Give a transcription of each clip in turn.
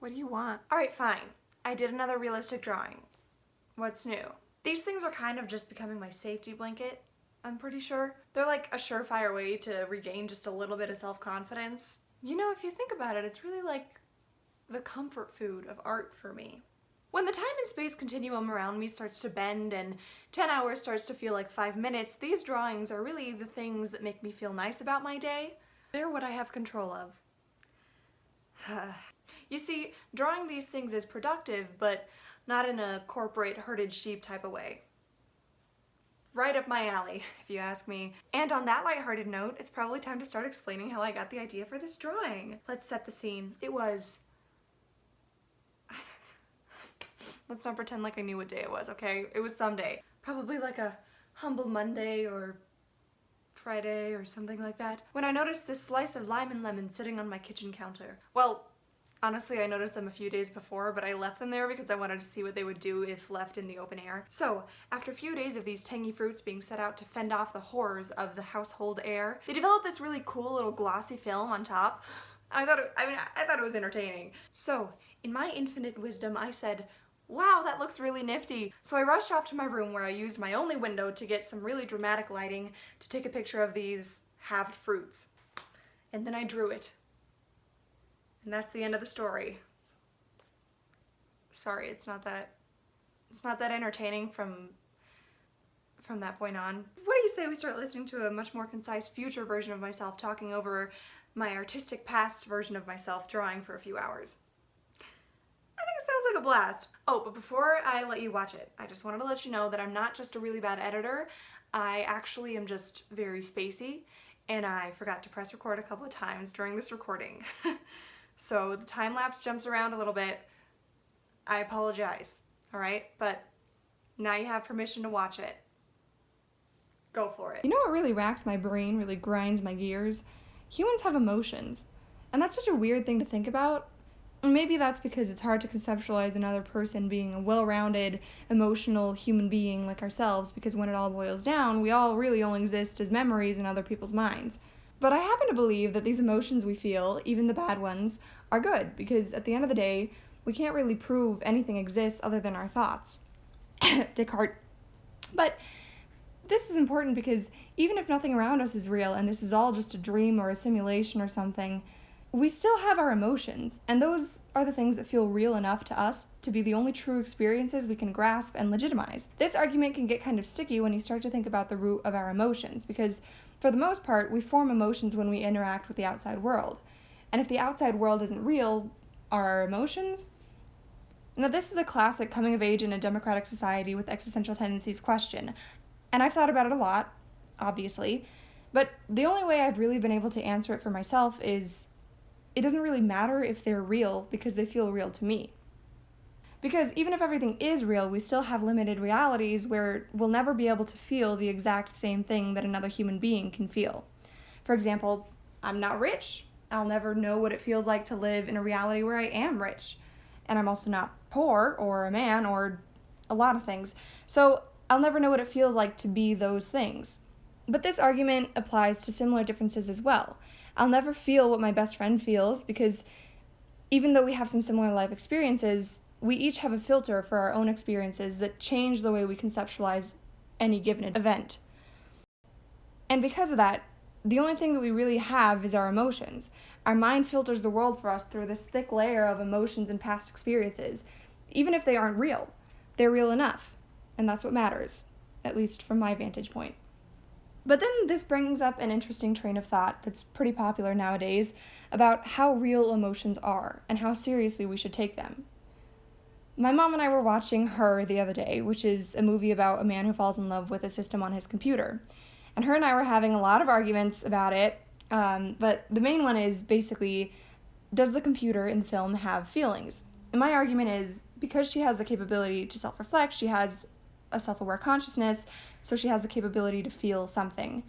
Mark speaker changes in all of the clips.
Speaker 1: What do you want? Alright, fine. I did another realistic drawing. What's new? These things are kind of just becoming my safety blanket, I'm pretty sure. They're like a surefire way to regain just a little bit of self-confidence. You know, if you think about it, it's really like the comfort food of art for me. When the time and space continuum around me starts to bend and 10 hours starts to feel like 5 minutes, these drawings are really the things that make me feel nice about my day. They're what I have control of. You see, drawing these things is productive, but not in a corporate herded sheep type of way. Right up my alley, if you ask me. And on that lighthearted note, it's probably time to start explaining how I got the idea for this drawing. Let's set the scene. It was... Let's not pretend like I knew what day it was, okay? It was some day. Probably like a humble Monday or Friday or something like that, when I noticed this slice of lime and lemon sitting on my kitchen counter. Well, honestly, I noticed them a few days before, but I left them there because I wanted to see what they would do if left in the open air. So, after a few days of these tangy fruits being set out to fend off the horrors of the household air, they developed this really cool little glossy film on top. I thought it was entertaining. So, in my infinite wisdom, I said, wow, that looks really nifty. So I rushed off to my room where I used my only window to get some really dramatic lighting to take a picture of these halved fruits. And then I drew it. And that's the end of the story. Sorry, it's not that entertaining from that point on. What do you say we start listening to a much more concise future version of myself talking over my artistic past version of myself drawing for a few hours? I think it sounds like a blast. Oh, but before I let you watch it, I just wanted to let you know that I'm not just a really bad editor. I actually am just very spacey, and I forgot to press record a couple of times during this recording. So the time lapse jumps around a little bit. I apologize, alright? But now you have permission to watch it. Go for it.
Speaker 2: You know what really racks my brain, really grinds my gears? Humans have emotions. And that's such a weird thing to think about. Maybe that's because it's hard to conceptualize another person being a well-rounded, emotional human being like ourselves, because when it all boils down, we all really only exist as memories in other people's minds. But I happen to believe that these emotions we feel, even the bad ones, are good, because at the end of the day, we can't really prove anything exists other than our thoughts. Descartes. But this is important because even if nothing around us is real and this is all just a dream or a simulation or something, we still have our emotions, and those are the things that feel real enough to us to be the only true experiences we can grasp and legitimize. This argument can get kind of sticky when you start to think about the root of our emotions, because for the most part, we form emotions when we interact with the outside world. And if the outside world isn't real, are our emotions? Now, this is a classic coming of age in a democratic society with existential tendencies question, and I've thought about it a lot, obviously, but the only way I've really been able to answer it for myself is it doesn't really matter if they're real because they feel real to me. Because even if everything is real, we still have limited realities where we'll never be able to feel the exact same thing that another human being can feel. For example, I'm not rich. I'll never know what it feels like to live in a reality where I am rich. And I'm also not poor or a man or a lot of things. So I'll never know what it feels like to be those things. But this argument applies to similar differences as well. I'll never feel what my best friend feels because even though we have some similar life experiences, we each have a filter for our own experiences that change the way we conceptualize any given event. And because of that, the only thing that we really have is our emotions. Our mind filters the world for us through this thick layer of emotions and past experiences. Even if they aren't real, they're real enough. And that's what matters, at least from my vantage point. But then this brings up an interesting train of thought that's pretty popular nowadays about how real emotions are and how seriously we should take them. My mom and I were watching Her the other day, which is a movie about a man who falls in love with a system on his computer. And her and I were having a lot of arguments about it, but the main one is basically, does the computer in the film have feelings? And my argument is, because she has the capability to self-reflect, she has a self-aware consciousness, so she has the capability to feel something.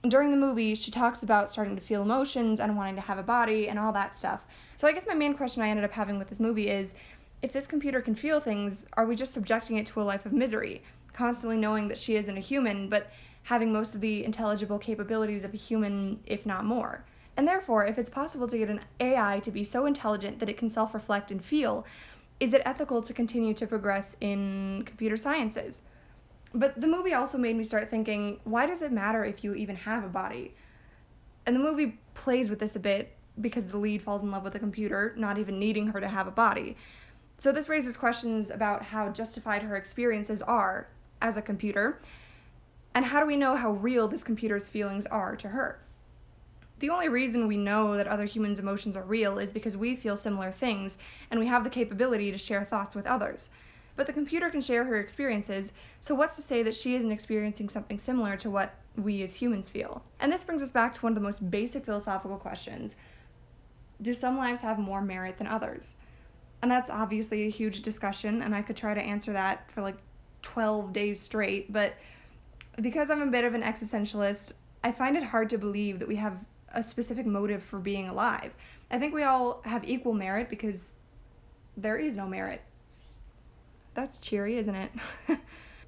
Speaker 2: During the movie, she talks about starting to feel emotions and wanting to have a body and all that stuff. So I guess my main question I ended up having with this movie is, if this computer can feel things, are we just subjecting it to a life of misery, constantly knowing that she isn't a human, but having most of the intelligible capabilities of a human, if not more? And therefore, if it's possible to get an AI to be so intelligent that it can self-reflect and feel, is it ethical to continue to progress in computer sciences? But the movie also made me start thinking, why does it matter if you even have a body? And the movie plays with this a bit because the lead falls in love with a computer, not even needing her to have a body. So this raises questions about how justified her experiences are as a computer, and how do we know how real this computer's feelings are to her? The only reason we know that other humans' emotions are real is because we feel similar things, and we have the capability to share thoughts with others. But the computer can share her experiences, so what's to say that she isn't experiencing something similar to what we as humans feel? And this brings us back to one of the most basic philosophical questions. Do some lives have more merit than others? And that's obviously a huge discussion, and I could try to answer that for like 12 days straight, but because I'm a bit of an existentialist, I find it hard to believe that we have a specific motive for being alive. I think we all have equal merit because there is no merit. That's cheery, isn't it?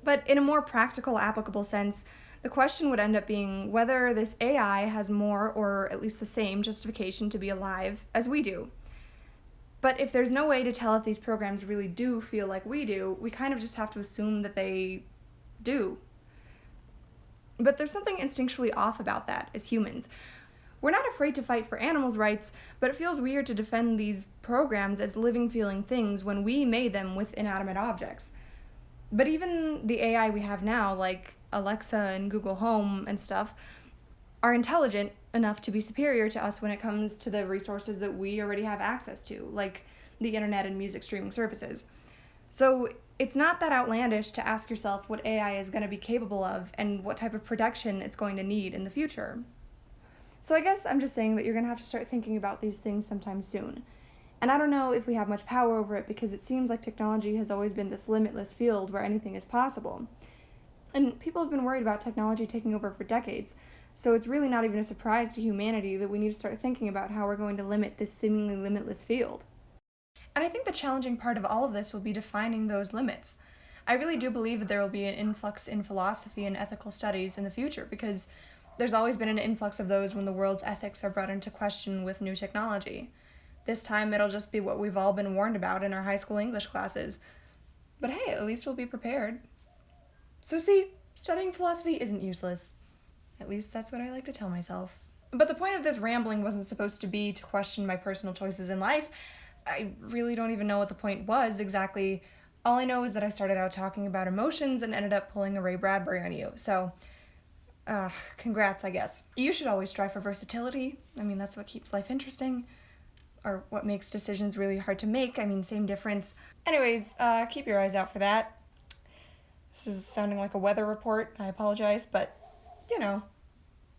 Speaker 2: But in a more practical, applicable sense, the question would end up being whether this AI has more, or at least the same, justification to be alive as we do. But if there's no way to tell if these programs really do feel like we do, we kind of just have to assume that they do. But there's something instinctually off about that as humans. We're not afraid to fight for animals' rights, but it feels weird to defend these programs as living, feeling things when we made them with inanimate objects. But even the AI we have now, like Alexa and Google Home and stuff, are intelligent enough to be superior to us when it comes to the resources that we already have access to, like the internet and music streaming services. So it's not that outlandish to ask yourself what AI is going to be capable of and what type of protection it's going to need in the future. So I guess I'm just saying that you're going to have to start thinking about these things sometime soon. And I don't know if we have much power over it because it seems like technology has always been this limitless field where anything is possible. And people have been worried about technology taking over for decades, so it's really not even a surprise to humanity that we need to start thinking about how we're going to limit this seemingly limitless field. And I think the challenging part of all of this will be defining those limits. I really do believe that there will be an influx in philosophy and ethical studies in the future because there's always been an influx of those when the world's ethics are brought into question with new technology. This time it'll just be what we've all been warned about in our high school English classes. But hey, at least we'll be prepared. So see, studying philosophy isn't useless. At least that's what I like to tell myself. But the point of this rambling wasn't supposed to be to question my personal choices in life. I really don't even know what the point was exactly. All I know is that I started out talking about emotions and ended up pulling a Ray Bradbury on you. So, congrats, I guess. You should always strive for versatility. I mean, that's what keeps life interesting. Or what makes decisions really hard to make. I mean, same difference. Anyways, keep your eyes out for that. This is sounding like a weather report. I apologize, but, you know,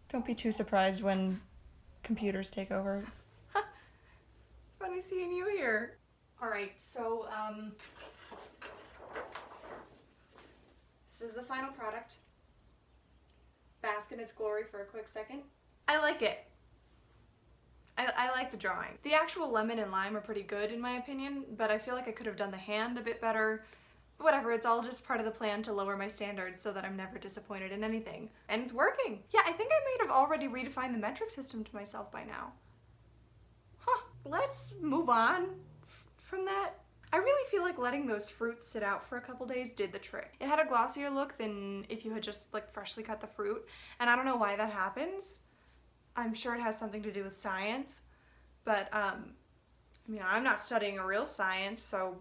Speaker 2: don't be too surprised when computers take over. Funny seeing you here. Alright, so, this is the final product. Bask in its glory for a quick second. I like it. I like the drawing. The actual lemon and lime are pretty good in my opinion, but I feel like I could have done the hand a bit better. Whatever, it's all just part of the plan to lower my standards so that I'm never disappointed in anything. And it's working. Yeah, I think I may have already redefined the metric system to myself by now. Huh, let's move on from that. I really feel like letting those fruits sit out for a couple days did the trick. It had a glossier look than if you had just like freshly cut the fruit, and I don't know why that happens. I'm sure it has something to do with science, but I mean, I'm not studying a real science, so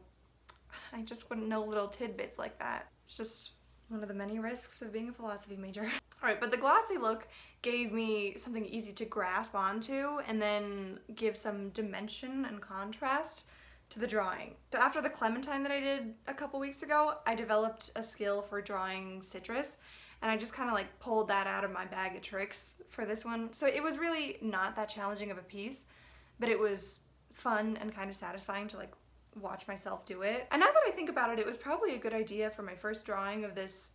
Speaker 2: I just wouldn't know little tidbits like that. It's just one of the many risks of being a philosophy major. Alright, but the glossy look gave me something easy to grasp onto and then give some dimension and contrast to the drawing. So after the clementine that I did a couple weeks ago, I developed a skill for drawing citrus, and I just kind of like pulled that out of my bag of tricks for this one. So it was really not that challenging of a piece, but it was fun and kind of satisfying to like watch myself do it. And now that I think about it, it was probably a good idea for my first drawing of this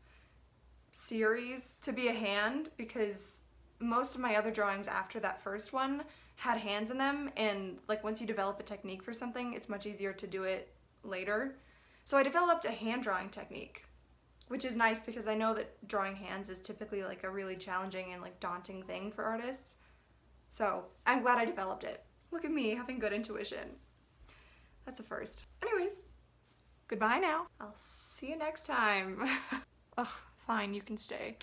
Speaker 2: series to be a hand, because most of my other drawings after that first one had hands in them, and like once you develop a technique for something, it's much easier to do it later. So I developed a hand drawing technique, which is nice because I know that drawing hands is typically like a really challenging and like daunting thing for artists.
Speaker 1: So I'm glad I developed it. Look at me having good intuition. That's a first. Anyways, goodbye now. I'll see you next time. Ugh, fine, you can stay.